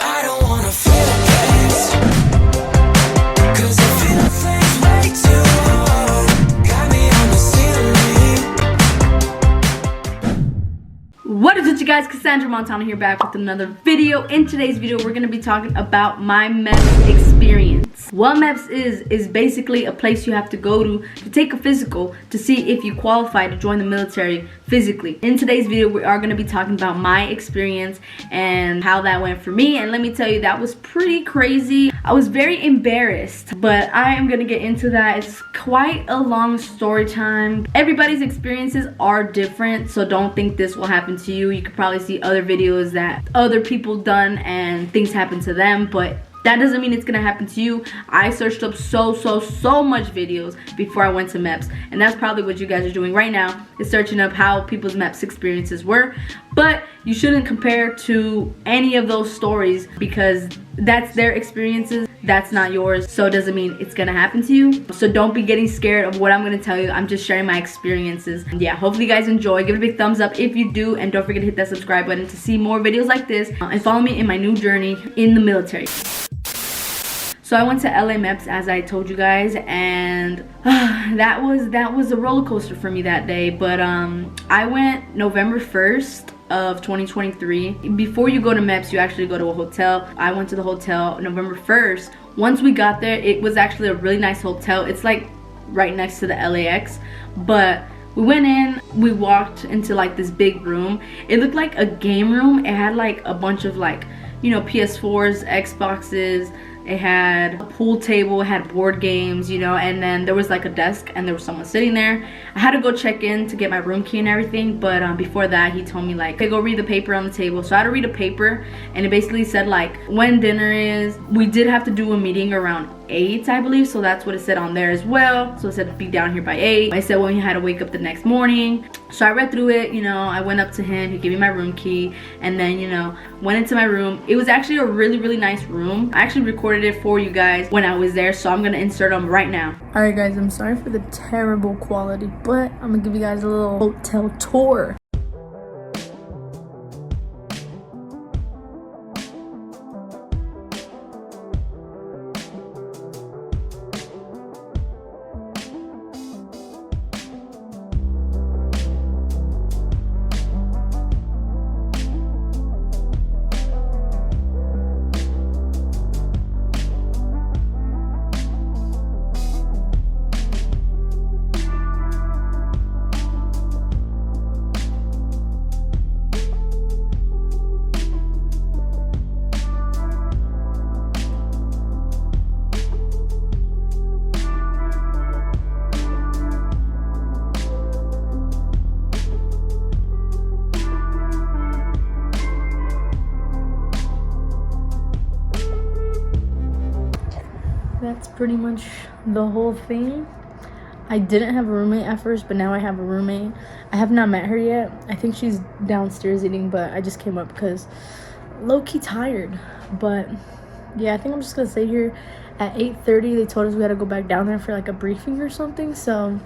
I don't wanna feel this, 'cause it feels way too hard. Got me on the ceiling. What is it, you guys? Cassandra Montana here, back with another video. In today's video, we're gonna be talking about my Meps experience. What Meps is basically a place you have to go to take a physical to see if you qualify to join the military physically. In today's video, we are gonna be talking about my experience and how that went for me. And let me tell you, that was pretty crazy. I was very embarrassed, but I am gonna get into that. It's quite a long story time. Everybody's experiences are different, so don't think this will happen to you. You could probably see other videos that other people done and things happen to them, but that doesn't mean it's gonna happen to you. I searched up so much videos before I went to Meps, and that's probably what you guys are doing right now, is searching up how people's Meps experiences were. But you shouldn't compare to any of those stories, because that's their experiences, that's not yours, so it doesn't mean it's gonna happen to you. So don't be getting scared of what I'm gonna tell you. I'm just sharing my experiences. And yeah, hopefully you guys enjoy. Give it a big thumbs up if you do, and don't forget to hit that subscribe button to see more videos like this, and follow me in my new journey in the military. So I went to LA Meps, as I told you guys, and that was a roller coaster for me that day. But I went November 1st of 2023. Before you go to Meps, you actually go to a hotel. I went to the hotel November 1st. Once we got there, it was actually a really nice hotel. It's like right next to the LAX, but we went in, we walked into like this big room. It looked like a game room. It had like a bunch of like, you know, PS4s, Xboxes. It had a pool table, it had board games, you know, and then there was like a desk and there was someone sitting there. I had to go check in to get my room key and everything, but before that he told me like, hey, go read the paper on the table. So I had to read a paper, and it basically said like when dinner is. We did have to do a meeting around 8, I believe, so that's what it said on there as well. So it said be down here by 8. I said when we had to wake up the next morning. So I read through it, you know, I went up to him, he gave me my room key, and then, you know, went into my room. It was actually a really nice room. I actually recorded it for you guys when I was there, so I'm gonna insert them right now. Alright guys, I'm sorry for the terrible quality, but I'm gonna give you guys a little hotel tour. That's pretty much the whole thing. I didn't have a roommate at first, but now I have a roommate. I have not met her yet. I think she's downstairs eating, but I just came up because low-key tired. But yeah, I think I'm just gonna stay here at 8:30. They told us we had to go back down there for like a briefing or something, so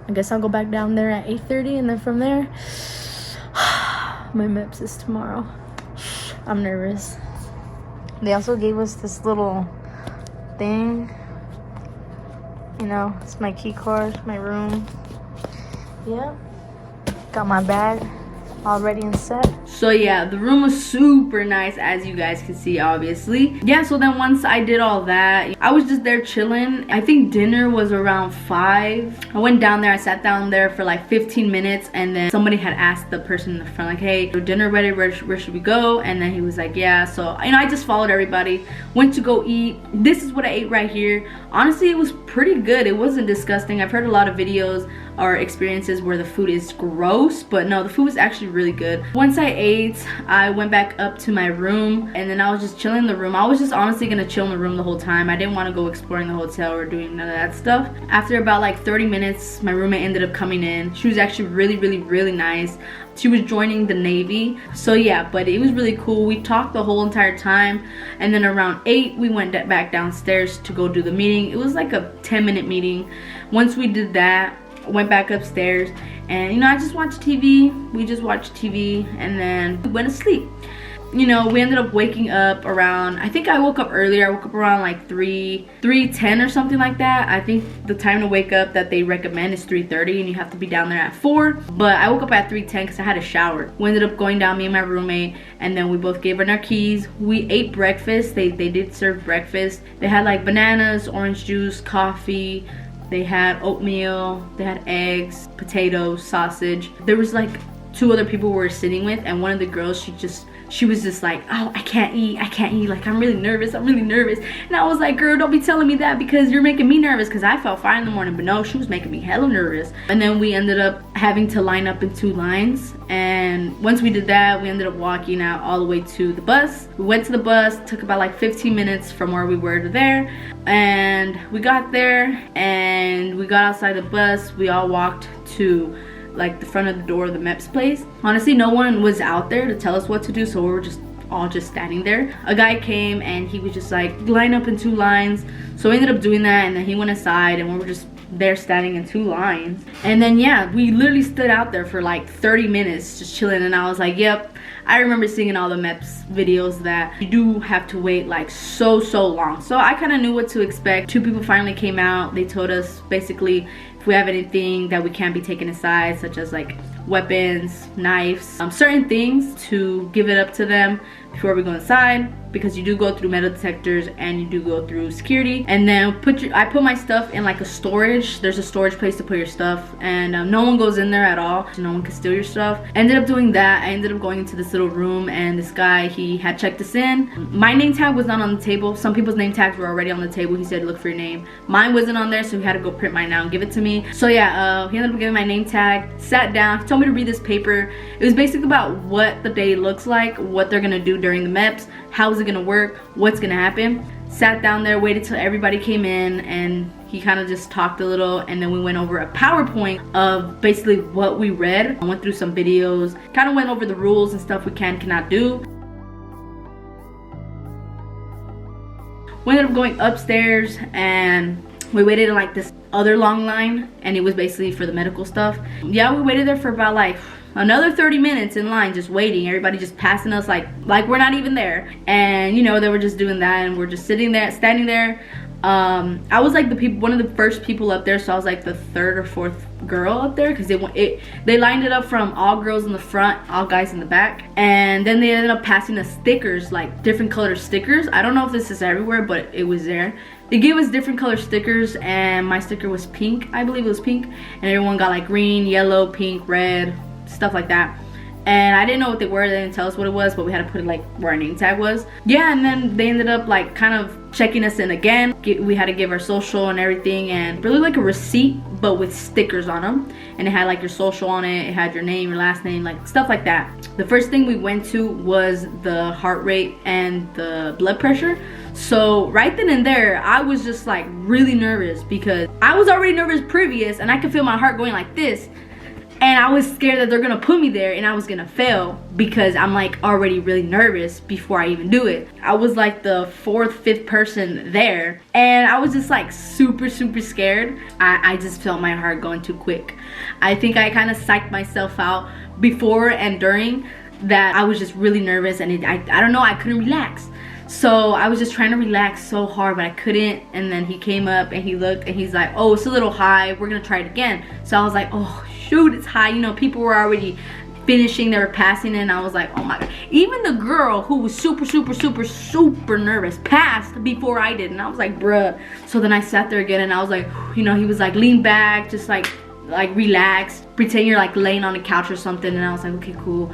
I guess I'll go back down there at 8:30, and then from there my Meps is tomorrow. I'm nervous. They also gave us this little thing, you know, it's my key card, my room. Yeah, got my bag all ready and set. So yeah, the room was super nice, as you guys can see, obviously. Yeah, so then once I did all that, I was just there chilling. I think dinner was around 5. I went down there, I sat down there for like 15 minutes, and then somebody had asked the person in the front like, hey, dinner ready, where should we go? And then he was like, yeah. So, you know, I just followed everybody, went to go eat. This is what I ate right here. Honestly, it was pretty good. It wasn't disgusting. I've heard a lot of videos or experiences where the food is gross, but no, the food was actually really good. Once I ate, I went back up to my room, and then I was just chilling in the room. I was just honestly gonna chill in the room the whole time. I didn't want to go exploring the hotel or doing none of that stuff. After about like 30 minutes, my roommate ended up coming in. She was actually really nice. She was joining the Navy. So yeah, but it was really cool. We talked the whole entire time, and then around 8 we went back downstairs to go do the meeting. It was like a 10-minute meeting. Once we did that, went back upstairs, and you know, I just watched TV. We just watched TV, and then we went to sleep. You know, we ended up waking up around, I think I woke up earlier. I woke up around like 3:10 or something like that. I think the time to wake up that they recommend is 3:30, and you have to be down there at 4. But I woke up at 3:10 because I had a shower. We ended up going down, me and my roommate, and then we both gave her our keys. We ate breakfast. They did serve breakfast. They had like bananas, orange juice, coffee. They had oatmeal. They had eggs, potatoes, sausage. There was like 2 other people we were sitting with, and one of the girls, she was just like, oh, I can't eat, like I'm really nervous. And I was like, girl, don't be telling me that, because you're making me nervous, because I felt fine in the morning. But no, she was making me hella nervous. And then we ended up having to line up in 2 lines, and once we did that, we ended up walking out all the way to the bus. We went to the bus, took about like 15 minutes from where we were to there, and we got there and we got outside the bus. We all walked to like the front of the door of the Meps place. Honestly, no one was out there to tell us what to do, so we were just all standing there. A guy came and he was just like, line up in 2 lines. So we ended up doing that, and then he went aside, and we were just there standing in 2 lines. And then yeah, we literally stood out there for like 30 minutes just chilling, and I was like, yep, I remember seeing in all the Meps videos that you do have to wait like so long. So I kind of knew what to expect. 2 people finally came out. They told us basically if we have anything that we can't be taken aside, such as like weapons, knives, certain things, to give it up to them before we go inside, because you do go through metal detectors and you do go through security. And then I put my stuff in like a storage. There's a storage place to put your stuff, and no one goes in there at all, so no one can steal your stuff. I ended up doing that. I ended up going into this little room, and this guy, he had checked us in. My name tag was not on the table. Some people's name tags were already on the table. He said look for your name. Mine wasn't on there, so he had to go print mine out and give it to me. So yeah, he ended up giving my name tag, sat down. He told me to read this paper. It was basically about what the day looks like, what they're gonna do during the Meps, how is it gonna work, what's gonna happen. Sat down there, waited till everybody came in, and he kind of just talked a little, and then we went over a PowerPoint of basically what we read. I went through some videos, kind of went over the rules and stuff we cannot do. We ended up going upstairs, and we waited in like this other long line, and it was basically for the medical stuff. Yeah, we waited there for about like another 30 minutes in line, just waiting. Everybody just passing us like we're not even there. And you know, they were just doing that, and we're just sitting there, standing there. I was like one of the first people up there, so I was like the 3rd or 4th girl up there, because they lined it up from all girls in the front, all guys in the back, and then they ended up passing us stickers, like different color stickers. I don't know if this is everywhere, but it was there. They gave us different color stickers, and my sticker was pink. I believe it was pink, and everyone got like green, yellow, pink, red, stuff like that. And I didn't know what they were. They didn't tell us what it was, but we had to put it like where our name tag was. Yeah, and then they ended up like kind of checking us in again. We had to give our social and everything, and really like a receipt, but with stickers on them. And it had like your social on it. It had your name, your last name, like stuff like that. The first thing we went to was the heart rate and the blood pressure. So right then and there, I was just like really nervous, because I was already nervous previous, and I could feel my heart going like this. And I was scared that they're gonna put me there and I was gonna fail, because I'm like already really nervous before I even do it. I was like the 4th, 5th person there, and I was just like super scared. I just felt my heart going too quick. I think I kind of psyched myself out before and during that. I was just really nervous, and I don't know, I couldn't relax. So I was just trying to relax so hard, but I couldn't. And then he came up and he looked, and he's like, oh, it's a little high, we're gonna try it again. So I was like, oh shoot, it's high. You know, people were already finishing, they were passing it, and I was like, oh my god. Even the girl who was super nervous passed before I did, and I was like, bruh. So then I sat there again, and I was like, you know, he was like, lean back, just like relax, pretend you're like laying on a couch or something. And I was like, okay, cool.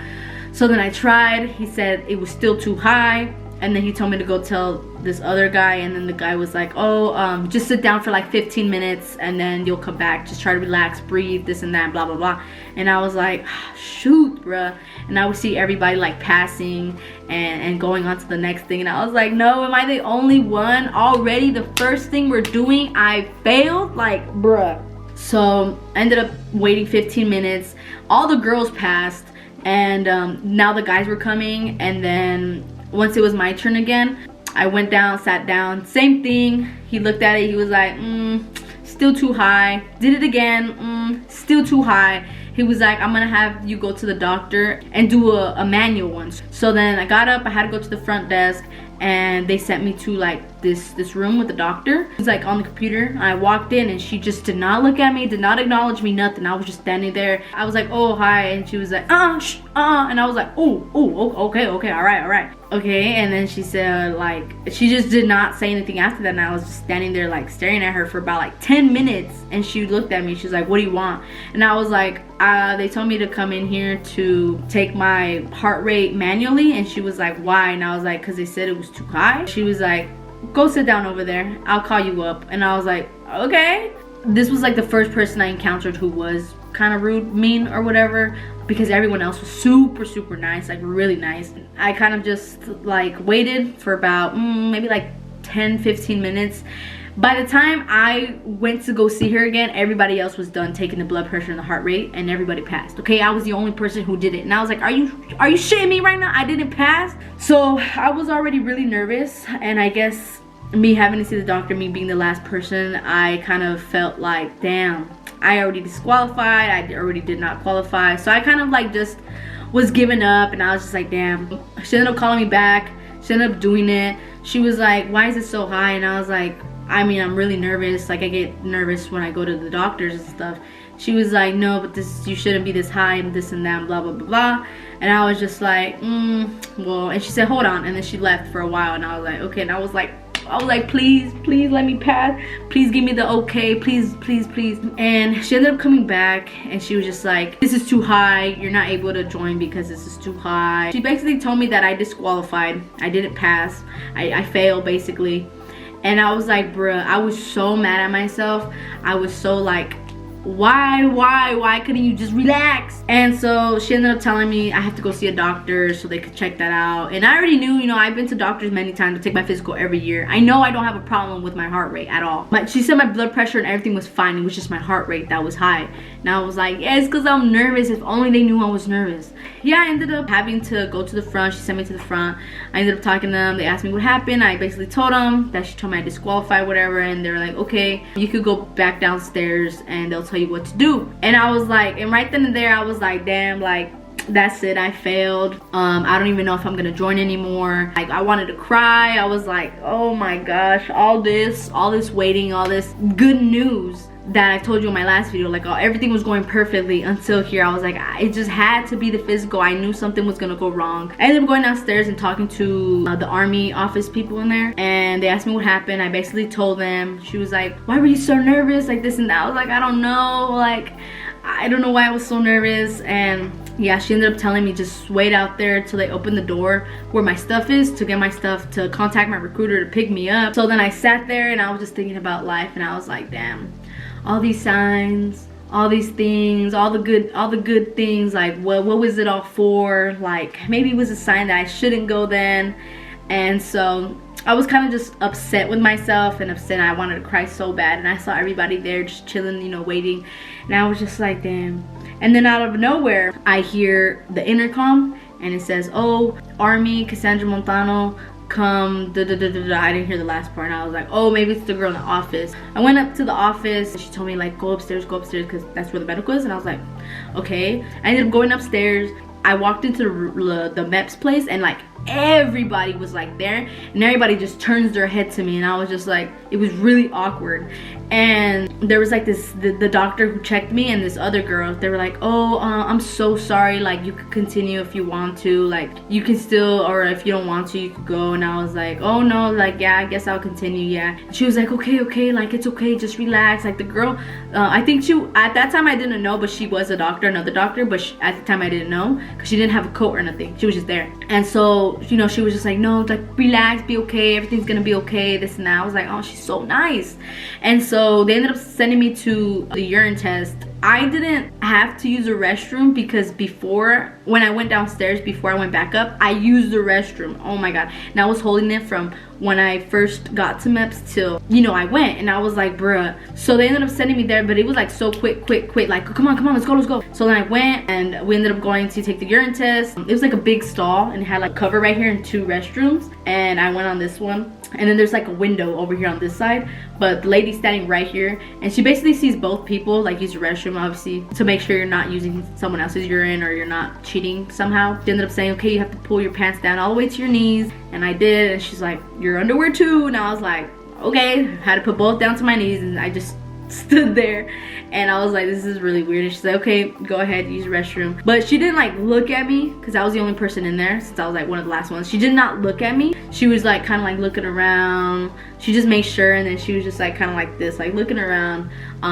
So then I tried. He said it was still too high, and then he told me to go tell this other guy, and then the guy was like, oh, just sit down for like 15 minutes and then you'll come back. Just try to relax, breathe, this and that, blah, blah, blah. And I was like, shoot, bruh. And I would see everybody like passing and going on to the next thing. And I was like, no, am I the only one? Already the first thing we're doing, I failed? Like, bruh. So I ended up waiting 15 minutes. All the girls passed, and now the guys were coming. And then once it was my turn again, I went down, sat down, same thing. He looked at it, he was like, still still too high. Did it again, still too high. He was like, I'm gonna have you go to the doctor and do a manual one. So then I got up, I had to go to the front desk, and they sent me to like this room with the doctor. He's like on the computer. I walked in and she just did not look at me, did not acknowledge me, nothing. I was just standing there. I was like, oh, hi. And she was like, and I was like, okay, all right. Okay, and then she said, like, she just did not say anything after that, and I was just standing there like staring at her for about like 10 minutes, and she looked at me. She's like, what do you want? And I was like, they told me to come in here to take my heart rate manually. And she was like, why? And I was like, because they said it was too high. She was like, go sit down over there, I'll call you up. And I was like, okay. This was like the first person I encountered who was kind of rude, mean, or whatever, because everyone else was super nice, like really nice. I kind of just like waited for about maybe like 10-15 minutes. By the time I went to go see her again, everybody else was done taking the blood pressure and the heart rate, and everybody passed. Okay, I was the only person who did it, and I was like, are you shitting me right now? I didn't pass. So I was already really nervous, and I guess me having to see the doctor, me being the last person, I kind of felt like, damn, I already disqualified, I already did not qualify. So I kind of like just was giving up, and I was just like, damn. She ended up calling me back. She ended up doing it. She was like, why is it so high? And I was like, I mean, I'm really nervous. Like, I get nervous when I go to the doctors and stuff. She was like, no, but this, you shouldn't be this high, and this and that, and blah blah blah. And I was just like, well. And she said, hold on. And then she left for a while, and I was like, okay. And I was like, please let me pass, please give me the okay, please. And she ended up coming back, and she was just like, this is too high, you're not able to join because this is too high. She basically told me that I disqualified, I didn't pass, I failed basically. And I was like, bruh, I was so mad at myself. I was so like, why couldn't you just relax? And so she ended up telling me I have to go see a doctor so they could check that out. And I already knew, you know, I've been to doctors many times to take my physical every year. I know I don't have a problem with my heart rate at all. But she said my blood pressure and everything was fine. It was just my heart rate that was high. And I was like, yeah, it's because I'm nervous. If only they knew I was nervous. Yeah, I ended up having to go to the front. She sent me to the front. I ended up talking to them. They asked me what happened. I basically told them that she told me I disqualified, whatever. And they were like, okay, you could go back downstairs and they'll tell you what to do. And I was like, and right then and there I was like, damn, like, that's it, I failed. I don't even know if I'm gonna join anymore. Like, I wanted to cry. I was like, oh my gosh, all this waiting, all this good news that I told you in my last video, like, everything was going perfectly until here. I was like, it just had to be the physical. I knew something was gonna go wrong. I ended up going downstairs and talking to the army office people in there, and they asked me what happened. I basically told them. She was like, why were you so nervous, like this and that? I was like, I don't know, like, I don't know why I was so nervous. And yeah, she ended up telling me just wait out there till they open the door where my stuff is, to get my stuff, to contact my recruiter to pick me up. So then I sat there and I was just thinking about life, and I was like, damn, all these signs, all these things, all the good things, like what was it all for? Like, maybe it was a sign that I shouldn't go then. And so I was kind of just upset with myself and upset. I wanted to cry so bad, and I saw everybody there just chilling, you know, waiting, and I was just like, damn. And then out of nowhere I hear the intercom, and it says, oh, Army, Cassandra Montano, come, I didn't hear the last part, and I was like, oh, maybe it's the girl in the office. I went up to the office, and she told me, like, go upstairs, because that's where the medical is. And I was like, okay. I ended up going upstairs. I walked into the Meps place, and like everybody was like there, and everybody just turns their head to me, and I was just like, it was really awkward. And there was like the doctor who checked me and this other girl. They were like, oh, I'm so sorry, like, you could continue if you want to, like, you can still, or if you don't want to, you could go. And I was like, oh no, like, yeah, I guess I'll continue, yeah. And she was like, okay, like, it's okay, just relax. Like, the girl, I think she, at that time I didn't know, but she was a doctor, another doctor, but at the time I didn't know, because she didn't have a coat or nothing. She was just there. And so, you know, she was just like, no, like, relax, be okay, everything's gonna be okay, this and that. I was like, oh, she's so nice. And so they ended up sending me to the urine test I didn't have to use a restroom because before, when I went downstairs, before I went back up, I used the restroom. Oh my god. And I was holding it from when I first got to Meps till, you know, I went, and I was like, bruh. So they ended up sending me there, but it was like so quick, like, come on, let's go. So then I went, and we ended up going to take the urine test. It was like a big stall, and it had like cover right here and 2 restrooms, and I went on this one. And then there's like a window over here on this side, but the lady's standing right here, and she basically sees both people like use the restroom, obviously, to make sure you're not using someone else's urine or you're not cheating somehow. She ended up saying, okay, you have to pull your pants down all the way to your knees, and I did. And she's like, your underwear too. And I was like, okay. Had to put both down to my knees, and I just stood there, and I was like, this is really weird. And she's like, okay, go ahead, use the restroom. But she didn't like look at me because I was the only person in there, since I was like one of the last ones. She did not look at me. She was like kind of like looking around. She just made sure, and then she was just like kind of like this, like looking around.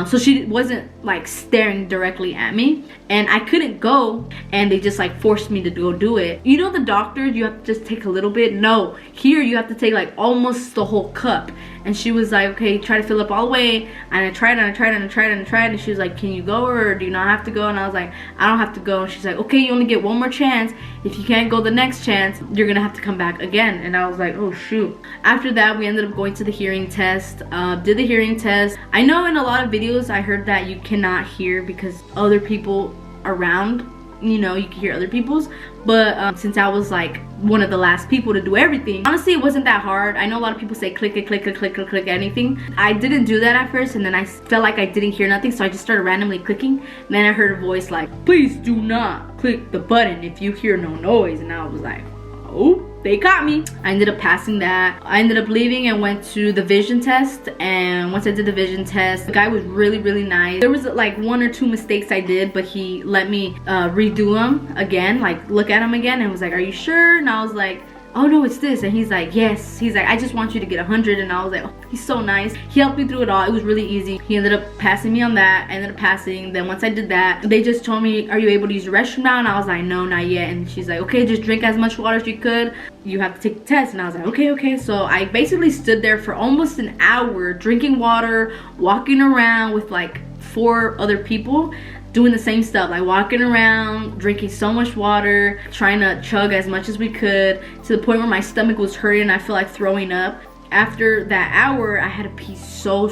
So she wasn't like staring directly at me, and I couldn't go, and they just like forced me to go do it. You know, the doctors, you have to just take a little bit. No, here you have to take like almost the whole cup. And she was like, okay, try to fill up all the way. And I tried, and she was like, can you go, or do you not have to go? And I was like, I don't have to go. And she's like, okay, you only get one more chance. If you can't go the next chance, you're gonna have to come back again. And I was like, oh shoot. After that, we ended up going to the hearing test. Did the hearing test. I know in a lot of videos I heard that you cannot hear because other people around, you know, you can hear other people's, but since I was like one of the last people to do everything, honestly it wasn't that hard. I know a lot of people say click anything. I didn't do that at first, and then I felt like I didn't hear nothing, so I just started randomly clicking. And then I heard a voice like, please do not click the button if you hear no noise. And I was like, oh, they caught me. I ended up passing that. I ended up leaving and went to the vision test, and once I did the vision test, the guy was really nice. There was like 1 or 2 mistakes I did, but he let me redo them again, like look at them again, and was like, are you sure? And I was like, oh no, it's this. And he's like, yes. He's like, I just want you to get 100. And I was like, oh, he's so nice. He helped me through it all. It was really easy. He ended up passing me on that. I ended up passing. Then once I did that, they just told me, are you able to use the restroom now? And I was like, no, not yet. And she's like, okay, just drink as much water as you could. You have to take the test. And I was like, okay. So I basically stood there for almost an hour drinking water, walking around with like 4 other people, doing the same stuff, like walking around, drinking so much water, trying to chug as much as we could, to the point where my stomach was hurting and I feel like throwing up. After that hour, I had to pee so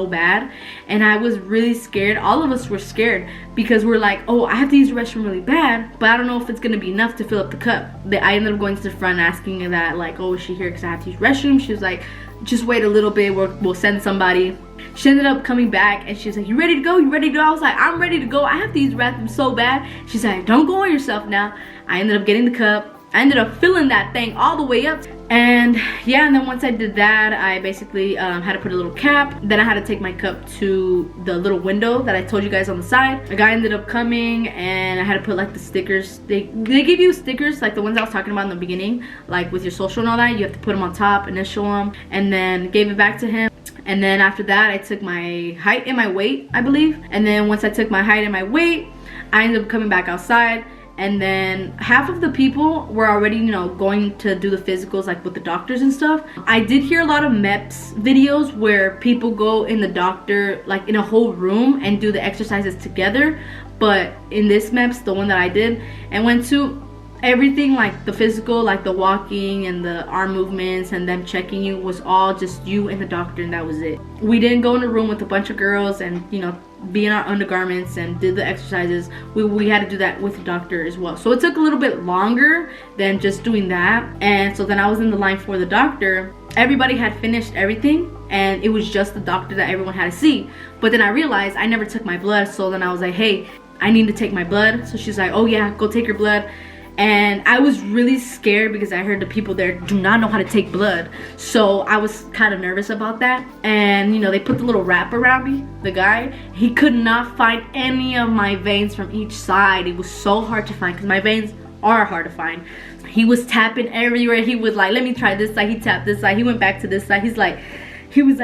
bad, and I was really scared. All of us were scared because we're like, oh, I have to use the restroom really bad, but I don't know if it's gonna be enough to fill up the cup. I ended up going to the front asking that, like, oh, is she here because I have to use the restroom? She was like, just wait a little bit, we'll send somebody. She ended up coming back, and she was like, you ready to go? I was like, I'm ready to go. I have to use the bathroom so bad. She's like, don't go on yourself now. I ended up getting the cup. I ended up filling that thing all the way up. And yeah, and then once I did that, I basically had to put a little cap. Then I had to take my cup to the little window that I told you guys on the side. A guy ended up coming, and I had to put like the stickers. They give you stickers like the ones I was talking about in the beginning, like with your social and all that. You have to put them on top, initial them, and then gave it back to him. And then after that, I took my height and my weight, I believe. And then once I took my height and my weight, I ended up coming back outside. And then half of the people were already, you know, going to do the physicals, like with the doctors and stuff. I did hear a lot of Meps videos where people go in the doctor, like in a whole room, and do the exercises together. But in this Meps, the one that I did and went to, everything, like the physical, like the walking and the arm movements and them checking you, was all just you and the doctor, and that was it. We didn't go in a room with a bunch of girls and, you know, be in our undergarments and did the exercises. We had to do that with the doctor as well. So it took a little bit longer than just doing that. And so then I was in the line for the doctor. Everybody had finished everything, and it was just the doctor that everyone had to see. But then I realized I never took my blood, so then I was like, hey, I need to take my blood. So she's like, oh yeah, go take your blood. And I was really scared because I heard the people there do not know how to take blood. So I was kind of nervous about that. And, you know, they put the little wrap around me, the guy. He could not find any of my veins from each side. It was so hard to find because my veins are hard to find. He was tapping everywhere. He was like, let me try this side. He tapped this side. He went back to this side. He was like,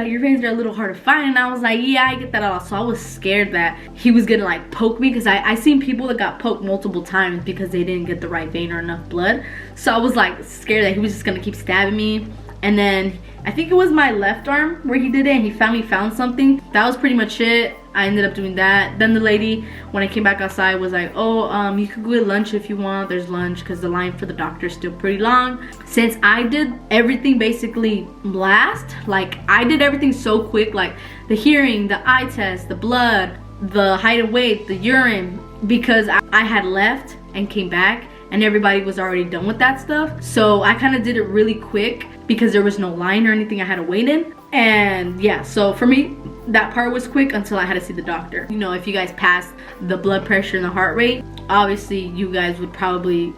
your veins are a little hard to find. And I was like, yeah, I get that a lot. So I was scared that he was gonna like poke me, because I seen people that got poked multiple times because they didn't get the right vein or enough blood. So I was like scared that he was just gonna keep stabbing me. And then I think it was my left arm where he did it, and he finally found something. That was pretty much it. I ended up doing that. Then the lady, when I came back outside, was like, oh, you could go get lunch if you want. There's lunch, because the line for the doctor is still pretty long. Since I did everything basically last, like I did everything so quick, like the hearing, the eye test, the blood, the height and weight, the urine, because I had left and came back and everybody was already done with that stuff. So I kind of did it really quick because there was no line or anything I had to wait in. And yeah, so for me, that part was quick until I had to see the doctor. You know, if you guys passed the blood pressure and the heart rate, obviously you guys would probably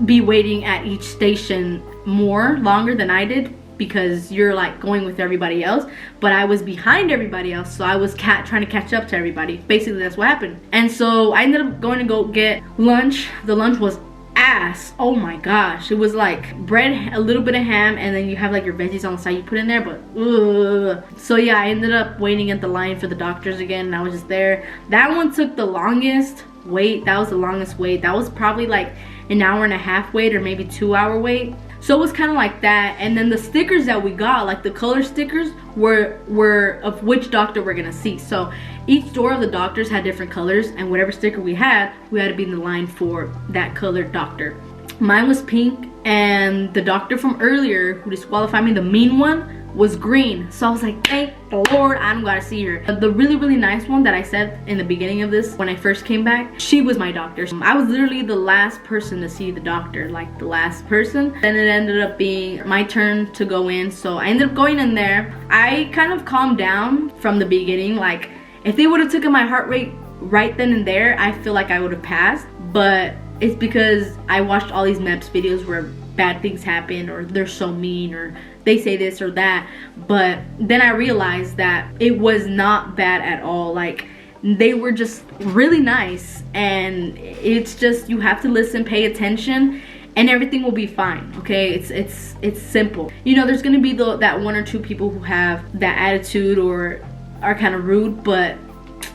be waiting at each station longer than I did, because you're like going with everybody else. But I was behind everybody else, so I was trying to catch up to everybody. Basically, that's what happened. And so I ended up going to go get lunch. The lunch was ass. Oh my gosh, it was like bread, a little bit of ham, and then you have like your veggies on the side you put in there. But so yeah, I ended up waiting at the line for the doctors again, and I was just there. That one took the longest wait. That was the longest wait. That was probably like an hour and a half wait, or maybe 2 hour wait. So it was kind of like that. And then the stickers that we got, like the color stickers, were of which doctor we're gonna see. So each door of the doctors had different colors, and whatever sticker we had to be in the line for that colored doctor. Mine was pink, and the doctor from earlier who disqualified me, the mean one, was green. So I was like, thank the Lord, I don't gotta see her. The really, really nice one that I said in the beginning of this, when I first came back, she was my doctor. I was literally the last person to see the doctor, like the last person. Then it ended up being my turn to go in. So I ended up going in there. I kind of calmed down from the beginning. Like, if they would have taken my heart rate right then and there, I feel like I would have passed. But it's because I watched all these Meps videos where bad things happen, or they're so mean, or they say this or that. But then I realized that it was not bad at all. Like, they were just really nice, and it's just, you have to listen, pay attention, and everything will be fine. Okay, it's simple. You know, there's gonna be that one or two people who have that attitude or are kind of rude, but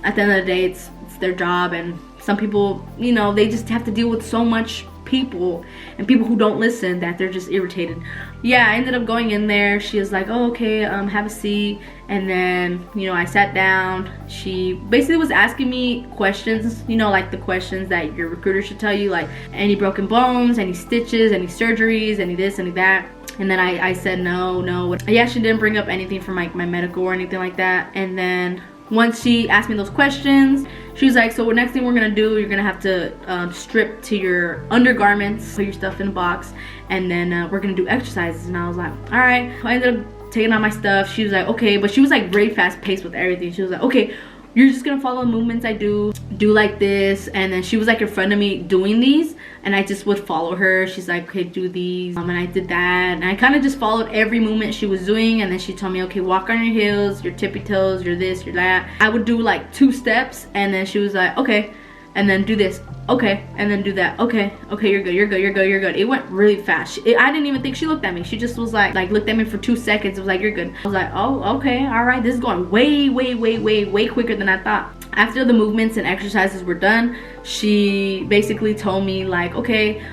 at the end of the day, it's their job. And some people, you know, they just have to deal with so much people, and people who don't listen, that they're just irritated. Yeah, I ended up going in there. She was like, oh, okay, have a seat. And then, you know, I sat down. She basically was asking me questions, you know, like the questions that your recruiter should tell you, like any broken bones, any stitches, any surgeries, any this, any that. And then I said no. Yeah, she didn't bring up anything from like my medical or anything like that. And then once she asked me those questions, she was like, so the next thing we're gonna do, you're gonna have to strip to your undergarments, put your stuff in a box, and then we're gonna do exercises. And I was like, all right. I ended up taking out my stuff. She was like, okay, but she was like very fast paced with everything. She was like, okay, you're just gonna follow the movements I do like this. And then she was like in front of me doing these, and I just would follow her. She's like, okay, do these, and I did that, and I kind of just followed every movement she was doing. And then she told me, okay, walk on your heels, your tippy toes, your this, your that. I would do like 2 steps, and then she was like, okay, and then do this, okay, and then do that, okay, you're good. It went really fast. I didn't even think she looked at me. She just was like looked at me for 2 seconds. It was like, you're good. I was like, oh, okay, all right. This is going way quicker than I thought. After the movements and exercises were done, she basically told me like, okay,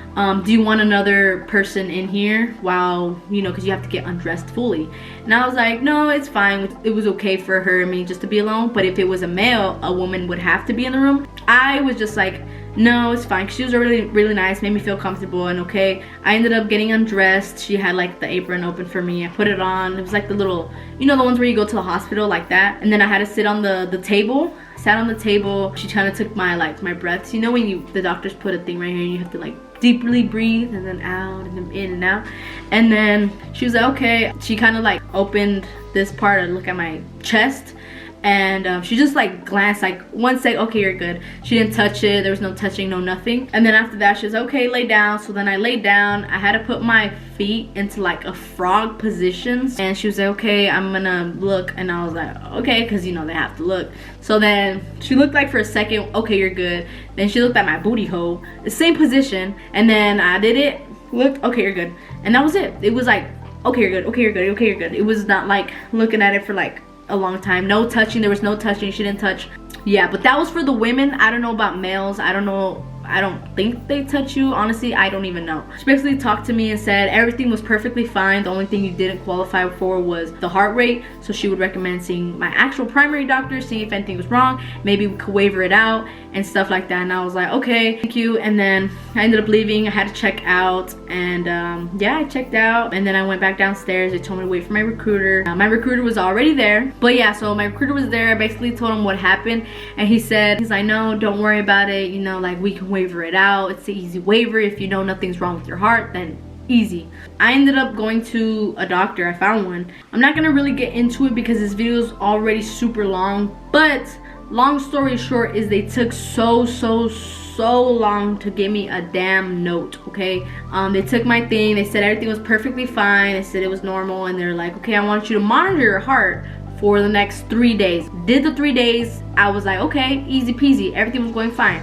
do you want another person in here while, you know, because you have to get undressed fully. And I was like, no, it's fine. It was okay for her and me just to be alone. But if it was a male, a woman would have to be in the room. I was just like, no, it's fine. She was really nice, made me feel comfortable and okay. I ended up getting undressed. She had like the apron open for me. I put it on. It was like the little, you know, the ones where you go to the hospital, like that. And then I had to sit on the table. Sat on the table. She kind of took my breaths. You know when the doctors put a thing right here and you have to like deeply breathe, and then out, and then in and out. And then she was like, okay. She kind of like opened this part and looked at my chest. And she just like glanced like 1 sec, okay, you're good. She didn't touch it. There was no touching, no nothing. And then after that, she was okay, lay down. So then I laid down. I had to put my feet into like a frog position. And she was like, okay, I'm gonna look. And I was like, okay, because you know they have to look. So then she looked like for a second, okay, you're good. Then she looked at my booty hole, the same position. And then I did it, looked, okay, you're good. And that was it. It was like, okay, you're good, okay, you're good, okay, you're good. It was not like looking at it for like a long time. No touching. There was no touching. She didn't touch. Yeah, but that was for the women. I don't know about males. I don't know I don't think they touch you. Honestly, I don't even know. She basically talked to me and said everything was perfectly fine. The only thing you didn't qualify for was the heart rate. So she would recommend seeing my actual primary doctor, see if anything was wrong. Maybe we could waiver it out and stuff like that. And I was like, okay, thank you. And then I ended up leaving. I had to check out, and yeah, I checked out, and then I went back downstairs. They told me to wait for my recruiter. My recruiter was already there, but yeah, so my recruiter was there. I basically told him what happened, and he's like, no, don't worry about it, you know, like we can waiver it out. It's an easy waiver. If you know nothing's wrong with your heart, then easy. I ended up going to a doctor. I found one. I'm not gonna really get into it because this video is already super long, but long story short is they took so long to give me a damn note. Okay, they took my thing. They said everything was perfectly fine. They said it was normal, and they're like, okay, I want you to monitor your heart for the next 3 days. Did the 3 days. I was like, okay, easy peasy, everything was going fine.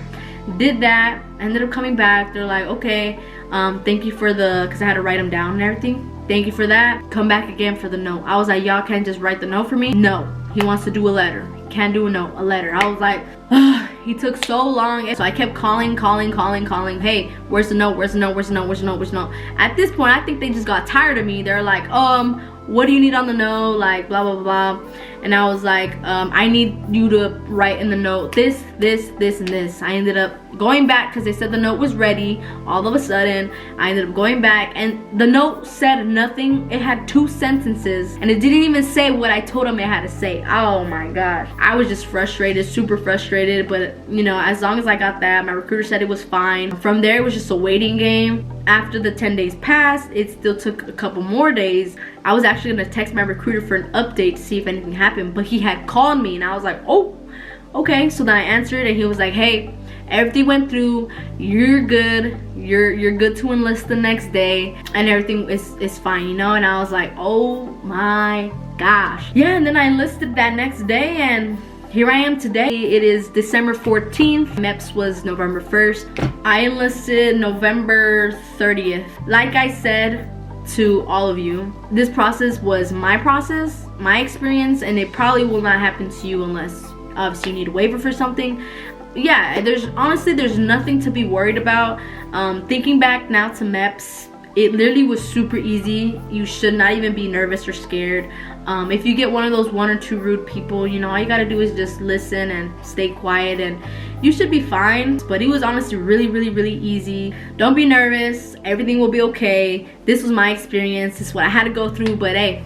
Did that, ended up coming back. They're like, okay, thank you for the, because I had to write them down and everything, thank you for that, come back again for the note. I was like, y'all can't just write the note for me? No, he wants to do a letter. Can't do a note, a letter. I was like, ugh, he took so long. So I kept calling. Hey, where's the note? Where's the note? Where's the note? Where's the note? Where's the note? At this point, I think they just got tired of me. They're like, what do you need on the note? Like, blah, blah, blah. And I was like, I need you to write in the note this, and this. I ended up going back because they said the note was ready. All of a sudden, I ended up going back, and the note said nothing. It had 2 sentences, and it didn't even say what I told him it had to say. Oh my gosh. I was just frustrated, super frustrated, but you know, as long as I got that, my recruiter said it was fine. From there, it was just a waiting game. After the 10 days passed, it still took a couple more days. I was actually gonna text my recruiter for an update to see if anything happened, but he had called me, and I was like, oh, okay. So then I answered, and he was like, hey, everything went through, you're good, you're good to enlist the next day, and everything is fine, you know. And I was like, oh my gosh. Yeah, and then I enlisted that next day, and here I am today. It is December 14th. Meps was November 1st. I enlisted November 30th. Like I said to all of you, this process was my process, my experience, and it probably will not happen to you unless obviously you need a waiver for something. Yeah, there's nothing to be worried about. Thinking back now to Meps, it literally was super easy. You should not even be nervous or scared. If you get one of those 1 or 2 rude people, you know, all you gotta do is just listen and stay quiet, and you should be fine. But it was honestly really easy. Don't be nervous, everything will be okay. This was my experience, this is what I had to go through, but hey,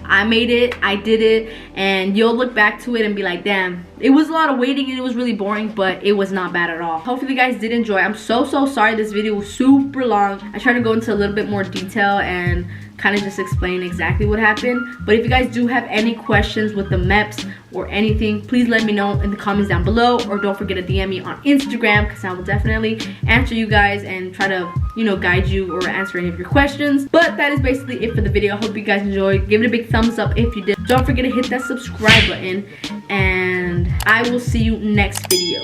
I made it, I did it, and you'll look back to it and be like, damn, it was a lot of waiting and it was really boring, but it was not bad at all. Hopefully you guys did enjoy. I'm so sorry this video was super long. I tried to go into a little bit more detail and kind of just explain exactly what happened. But if you guys do have any questions with the Meps or anything, please let me know in the comments down below, or don't forget to DM me on Instagram, because I will definitely answer you guys and try to, you know, guide you or answer any of your questions. But that is basically it for the video. I hope you guys enjoyed. Give it a big thumbs up if you did. Don't forget to hit that subscribe button, and I will see you next video.